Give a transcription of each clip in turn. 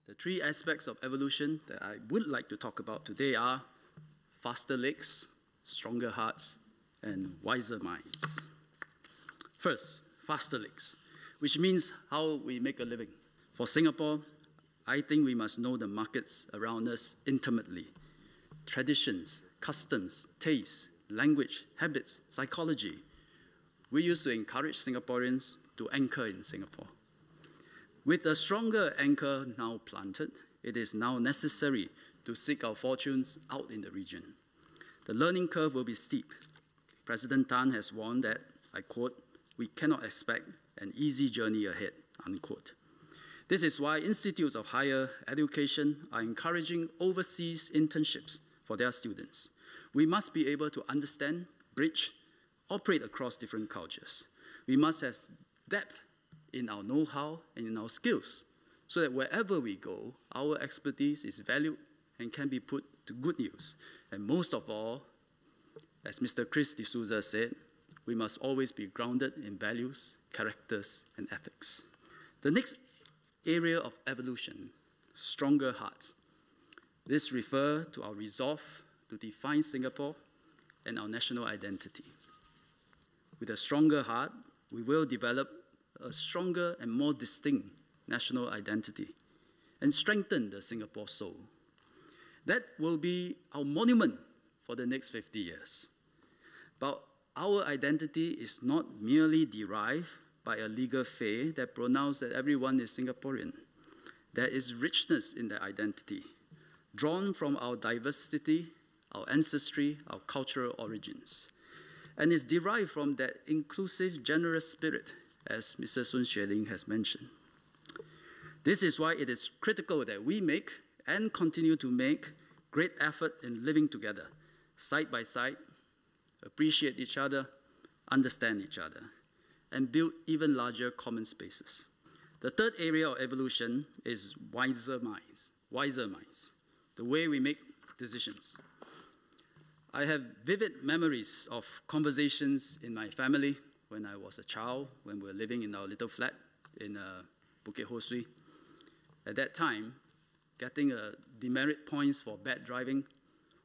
The three aspects of evolution that I would like to talk about today are faster legs, stronger hearts, and wiser minds. First, faster legs, which means how we make a living. For Singapore, I think we must know the markets around us intimately. Traditions, customs, tastes, language, habits, psychology. We used to encourage Singaporeans to anchor in Singapore. With a stronger anchor now planted, it is now necessary to seek our fortunes out in the region. The learning curve will be steep. President Tan has warned that, I quote, "We cannot expect an easy journey ahead," unquote. This is why institutes of higher education are encouraging overseas internships for their students. We must be able to understand, bridge, operate across different cultures. We must have depth in our know-how and in our skills, so that wherever we go, our expertise is valued and can be put to good use. And most of all, as Mr. Chris D'Souza said, we must always be grounded in values, characters, and ethics. The next area of evolution, stronger hearts. This refers to our resolve to define Singapore and our national identity. With a stronger heart, we will develop a stronger and more distinct national identity and strengthen the Singapore soul. That will be our monument for the next 50 years. But our identity is not merely derived by a legal faith that pronounces that everyone is Singaporean. There is richness in the identity, drawn from our diversity, our ancestry, our cultural origins, and is derived from that inclusive, generous spirit, as Mr. Sun Xueling has mentioned. This is why it is critical that we make and continue to make great effort in living together, side by side, appreciate each other, understand each other, and build even larger common spaces. The third area of evolution is wiser minds, the way we make decisions. I have vivid memories of conversations in my family when I was a child, when we were living in our little flat in Bukit Ho Swee. At that time, getting a demerit points for bad driving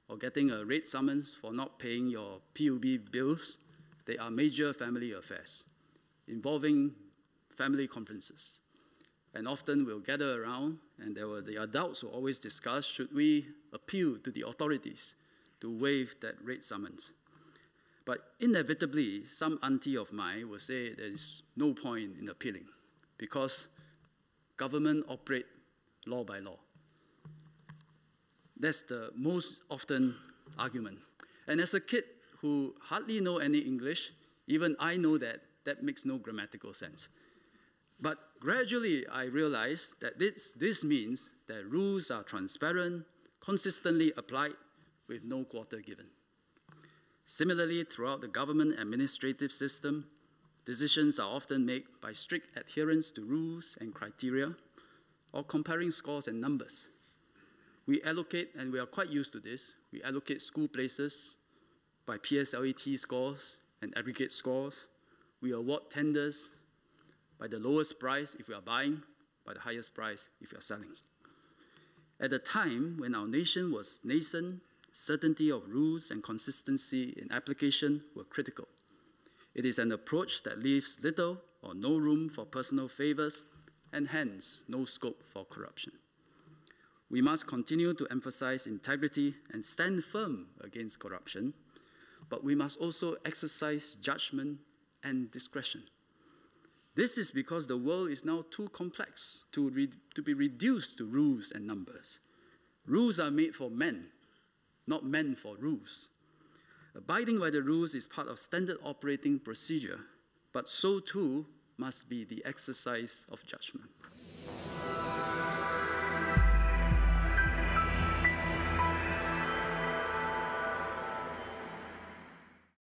or getting a red summons for not paying your PUB bills, they are major family affairs involving family conferences. And often we'll gather around and there were the adults who always discuss, should we appeal to the authorities to waive that red summons? But inevitably, some auntie of mine will say there is no point in appealing because government operate law by law. That's the most often argument. And as a kid who hardly know any English, even I know that that makes no grammatical sense. But gradually, I realized that this means that rules are transparent, consistently applied, with no quarter given. Similarly, throughout the government administrative system, decisions are often made by strict adherence to rules and criteria, or comparing scores and numbers. We allocate, and we are quite used to this, we allocate school places by PSLE scores and aggregate scores. We award tenders by the lowest price if we are buying, by the highest price if we are selling. At a time when our nation was nascent, certainty of rules and consistency in application were critical. It is an approach that leaves little or no room for personal favors and hence no scope for corruption. We must continue to emphasize integrity and stand firm against corruption, but we must also exercise judgment and discretion. This is because the world is now too complex to be reduced to rules and numbers. Rules are made for men, not men for rules. Abiding by the rules is part of standard operating procedure, but so too must be the exercise of judgment.